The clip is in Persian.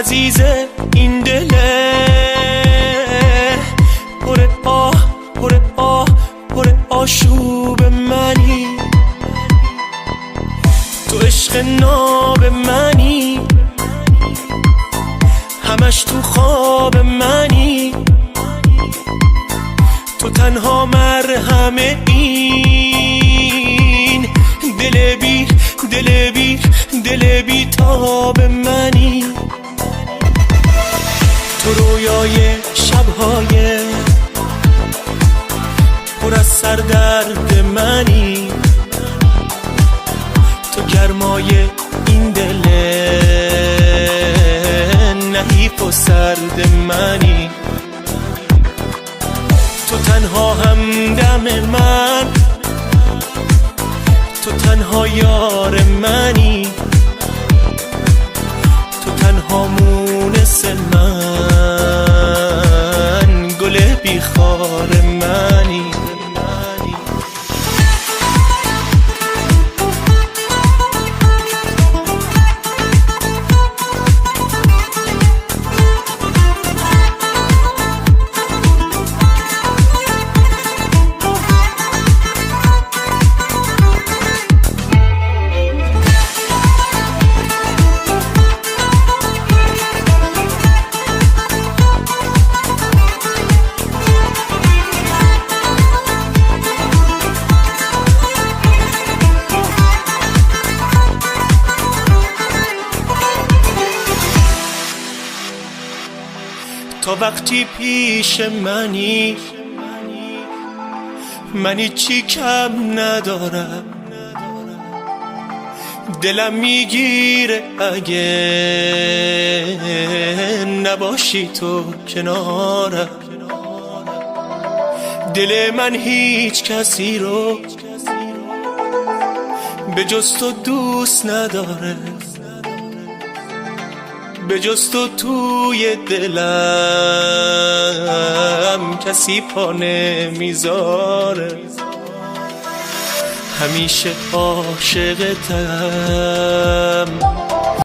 عزیزه این دله پر آه پر آه پر آشوب منی، تو عشق ناب منی، همش تو خواب منی، تو تنها مرهم این دل بی دل بی دل بی تاب منی، تو رویای شبهای پر از سردرد منی، تو گرمای این دل نحیف و سرد منی، تو تنها همدم من، تو تنها یار منی، تو تنها مونس من، گل بیخار منی. تا وقتی پیش منی من چی کم ندارم، دلم میگیره اگه نباشی تو کنارم، دل من هیچ کسی رو به جز تو دوست نداره، به جز تو توی دلم کسی پا نمیذاره، همیشه عاشقتم.